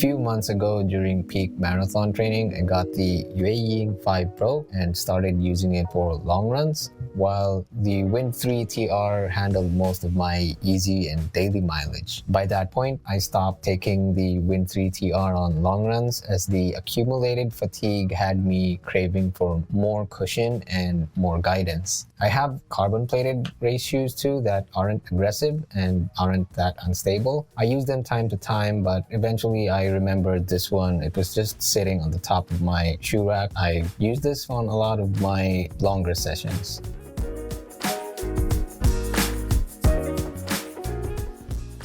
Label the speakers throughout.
Speaker 1: few months ago during peak marathon training, I got the UP30 4.0 and started using it for long runs, while the Wind3 TR handled most of my easy and daily mileage. By that point, I stopped taking the Wind3 TR on long runs as the accumulated fatigue had me craving for more cushion and more guidance. I have carbon-plated race shoes too that aren't aggressive and aren't that unstable. I use them time to time, but eventually I remembered this one. It was just sitting on the top of my shoe rack. I use this on a lot of my longer sessions.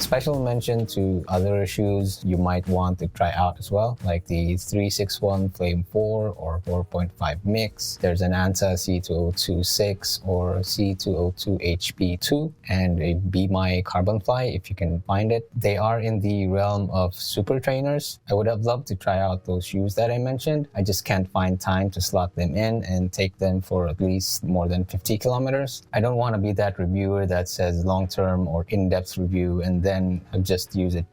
Speaker 1: Special mention to other shoes you might want to try out as well, like the 361 Flame 4 or 4.5 mix. There's an ANSA C2026 or C202 HP2 and a Be My Carbon Fly if you can find it. They are in the realm of super trainers. I would have loved to try out those shoes that I mentioned. I just can't find time to slot them in and take them for at least more than 50 kilometers. I don't want to be that reviewer that says long-term or in-depth review and then just use it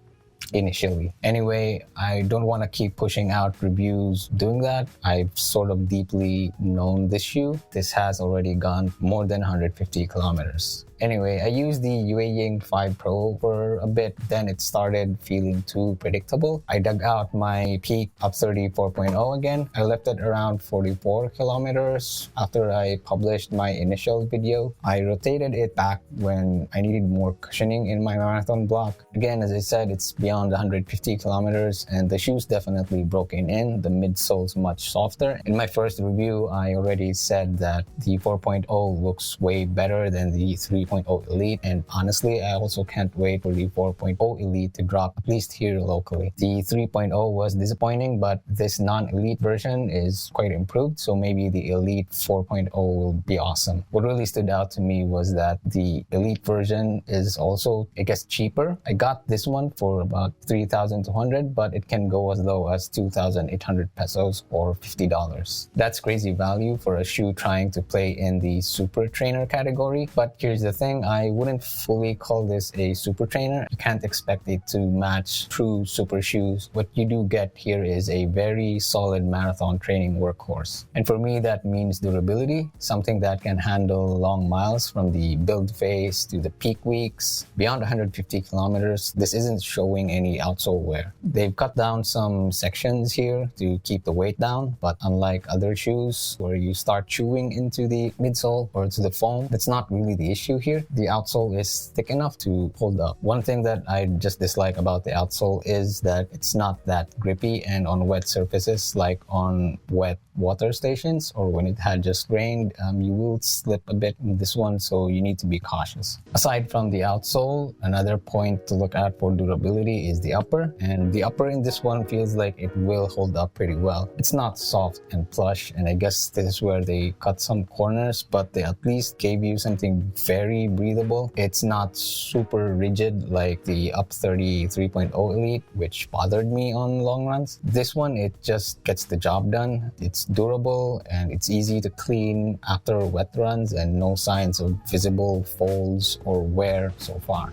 Speaker 1: initially. Anyway, I don't want to keep pushing out reviews doing that. I've sort of deeply known this shoe. This has already gone more than 150 kilometers. Anyway, I used the UP30 4.0 for a bit, then it started feeling too predictable. I dug out my Peak UP30 4.0 again. I left it around 44 kilometers after I published my initial video. I rotated it back when I needed more cushioning in my marathon block. Again, as I said, it's beyond 150 kilometers and the shoe's definitely broken in. The midsole's much softer. In my first review, I already said that the 4.0 looks way better than the 3.0 Elite, and honestly, I also can't wait for the 4.0 Elite to drop, at least here locally. The 3.0 was disappointing, but this non-Elite version is quite improved, so maybe the Elite 4.0 will be awesome. What really stood out to me was that the Elite version is also, I guess, cheaper. I got this one for about 3,200, but it can go as low as 2,800 pesos or $50. That's crazy value for a shoe trying to play in the super trainer category, but here's the thing, I wouldn't fully call this a super trainer. You can't expect it to match true super shoes. What you do get here is a very solid marathon training workhorse. And for me, that means durability, something that can handle long miles from the build phase to the peak weeks. Beyond 150 kilometers, this isn't showing any outsole wear. They've cut down some sections here to keep the weight down, but unlike other shoes where you start chewing into the midsole or to the foam, that's not really the issue here. The outsole is thick enough to hold up. One thing that I just dislike about the outsole is that it's not that grippy, and on wet surfaces like on wet water stations or when it had just rained, you will slip a bit in this one, so you need to be cautious. Aside from the outsole, another point to look at for durability is the upper, and the upper in this one feels like it will hold up pretty well. It's not soft and plush, and I guess this is where they cut some corners, but they at least gave you something very breathable. It's not super rigid like the UP30 3.0 Elite, which bothered me on long runs. This one, it just gets the job done. It's durable and it's easy to clean after wet runs, and no signs of visible folds or wear so far.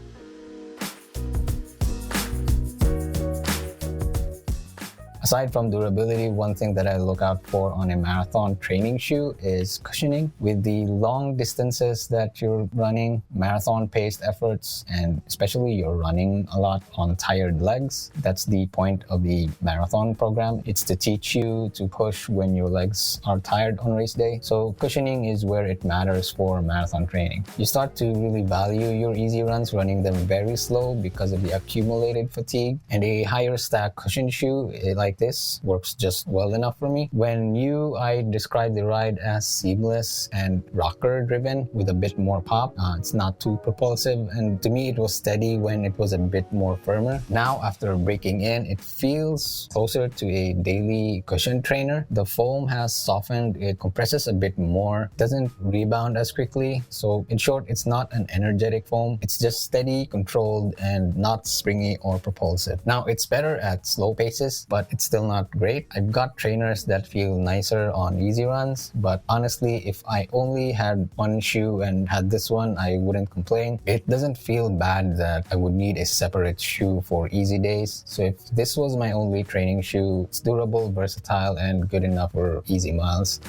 Speaker 1: Aside from durability, one thing that I look out for on a marathon training shoe is cushioning. With the long distances that you're running, marathon-paced efforts, and especially you're running a lot on tired legs, that's the point of the marathon program. It's to teach you to push when your legs are tired on race day. So cushioning is where it matters for marathon training. You start to really value your easy runs, running them very slow because of the accumulated fatigue, and a higher stack cushion shoe like this works just well enough for me. When I describe the ride as seamless and rocker driven with a bit more pop. It's not too propulsive, and to me it was steady when it was a bit more firmer. Now after breaking in, it feels closer to a daily cushion trainer. The foam has softened, it compresses a bit more, doesn't rebound as quickly. So in short, it's not an energetic foam, it's just steady, controlled, and not springy or propulsive. Now it's better at slow paces, but it's it's still not great. I've got trainers that feel nicer on easy runs, but honestly, if I only had one shoe and had this one, I wouldn't complain. It doesn't feel bad that I would need a separate shoe for easy days. So if this was my only training shoe, it's durable, versatile, and good enough for easy miles.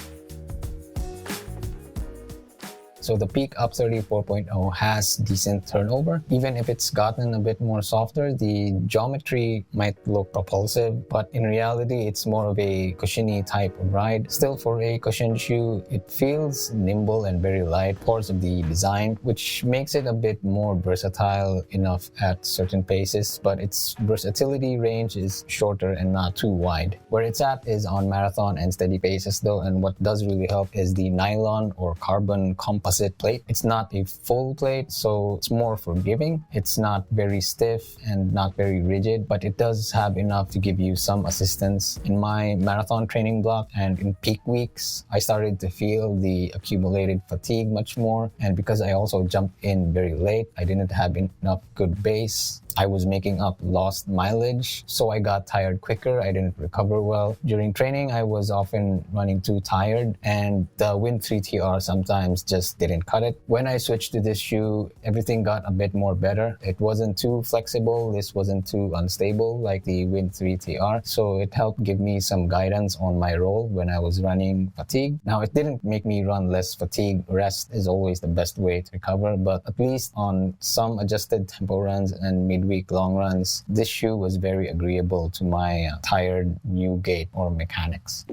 Speaker 1: So the Peak UP30 4.0 has decent turnover. Even if it's gotten a bit more softer, the geometry might look propulsive, but in reality, it's more of a cushiony type of ride. Still, for a cushioned shoe, it feels nimble and very light because of the design, which makes it a bit more versatile enough at certain paces, but its versatility range is shorter and not too wide. Where it's at is on marathon and steady paces though, and what does really help is the nylon or carbon composite plate. It's not a full plate, so it's more forgiving. It's not very stiff and not very rigid, but it does have enough to give you some assistance. In my marathon training block and in peak weeks, I started to feel the accumulated fatigue much more, and because I also jumped in very late, I didn't have enough good base. I was making up lost mileage, so I got tired quicker. I didn't recover well. During training, I was often running too tired, and the Wind 3 TR sometimes just didn't cut it. When I switched to this shoe, everything got a bit more better. It wasn't too flexible. This wasn't too unstable like the Wind 3 TR, so it helped give me some guidance on my roll when I was running fatigue. Now, it didn't make me run less fatigue. Rest is always the best way to recover, but at least on some adjusted tempo runs and midweek long runs, this shoe was very agreeable to my tired new gait or mechanics.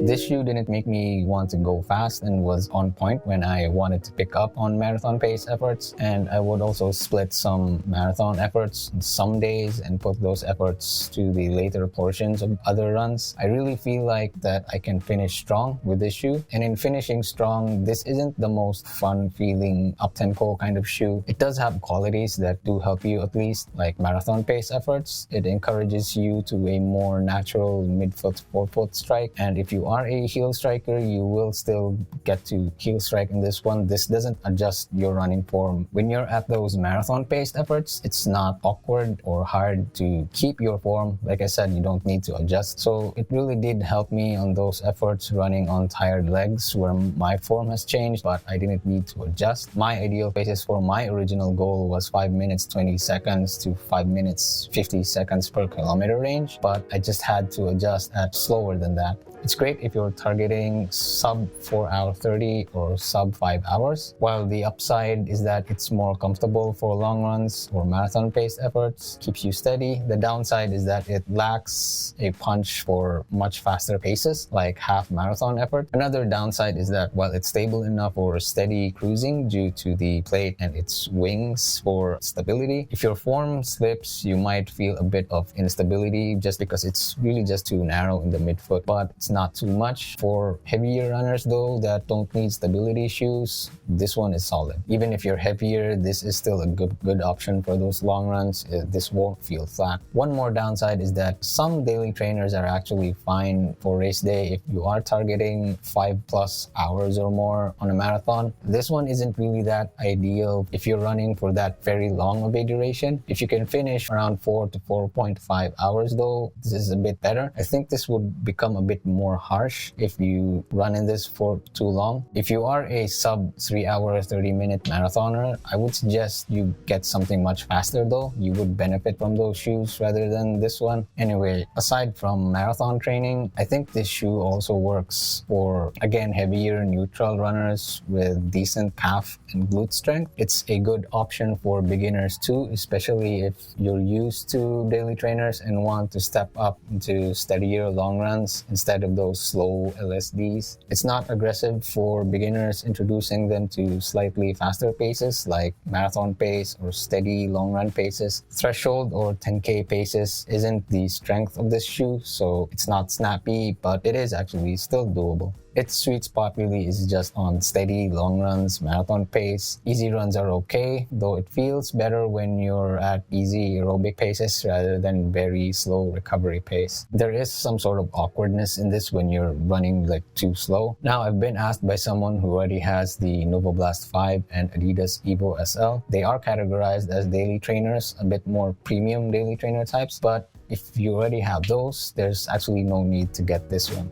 Speaker 1: This shoe didn't make me want to go fast and was on point when I wanted to pick up on marathon pace efforts, and I would also split some marathon efforts some days and put those efforts to the later portions of other runs. I really feel like that I can finish strong with this shoe, and in finishing strong, this isn't the most fun feeling up-tempo kind of shoe. It does have qualities that do help you at least, like marathon pace efforts. It encourages you to a more natural mid-foot, forefoot strike, and if you are a heel striker, you will still get to heel strike in this one. This doesn't adjust your running form. When you're at those marathon paced efforts, it's not awkward or hard to keep your form. Like I said, you don't need to adjust. So it really did help me on those efforts running on tired legs where my form has changed, but I didn't need to adjust. My ideal paces for my original goal was 5 minutes 20 seconds to 5 minutes 50 seconds per kilometer range, but I just had to adjust at slower than that. It's great if you're targeting sub 4 hour 30 or sub 5 hours, while the upside is that it's more comfortable for long runs or marathon paced efforts, keeps you steady. The downside is that it lacks a punch for much faster paces, like half marathon effort. Another downside is that while it's stable enough for steady cruising due to the plate and its wings for stability, if your form slips, you might feel a bit of instability just because it's really just too narrow in the midfoot, but it's not too much. For heavier runners though that don't need stability shoes, this one is solid. Even if you're heavier, this is still a good option for those long runs. This won't feel flat. One more downside is that some daily trainers are actually fine for race day if you are targeting 5+ hours or more on a marathon. This one isn't really that ideal if you're running for that very long of a duration. If you can finish around 4 to 4.5 hours though, this is a bit better. I think this would become a bit more harsh if you run in this for too long. If you are a sub 3 hour 30 minute marathoner, I would suggest you get something much faster though. You would benefit from those shoes rather than this one. Anyway, aside from marathon training, I think this shoe also works for, again, heavier neutral runners with decent calf and glute strength. It's a good option for beginners too, especially if you're used to daily trainers and want to step up into steadier long runs instead of those slow LSDs. It's not aggressive for beginners, introducing them to slightly faster paces like marathon pace or steady long run paces. Threshold or 10K paces isn't the strength of this shoe, so it's not snappy, but it is actually still doable. Its sweet spot really is just on steady long runs, marathon pace. Easy runs are okay, though it feels better when you're at easy aerobic paces rather than very slow recovery pace. There is some sort of awkwardness in this when you're running like too slow. Now, I've been asked by someone who already has the Novoblast 5 and Adidas Evo SL. They are categorized as daily trainers, a bit more premium daily trainer types, but if you already have those, there's actually no need to get this one.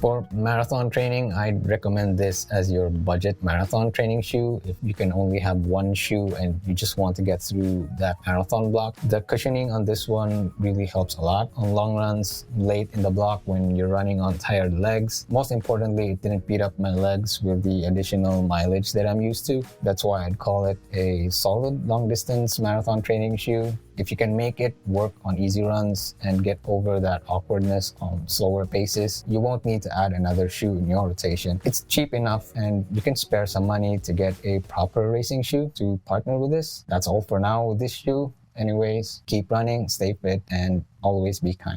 Speaker 1: For marathon training, I'd recommend this as your budget marathon training shoe. If you can only have one shoe and you just want to get through that marathon block, the cushioning on this one really helps a lot on long runs, late in the block when you're running on tired legs. Most importantly, it didn't beat up my legs with the additional mileage that I'm used to. That's why I'd call it a solid long distance marathon training shoe. If you can make it work on easy runs and get over that awkwardness on slower paces, you won't need to add another shoe in your rotation. It's cheap enough and you can spare some money to get a proper racing shoe to partner with this. That's all for now with this shoe. Anyways, keep running, stay fit, and always be kind.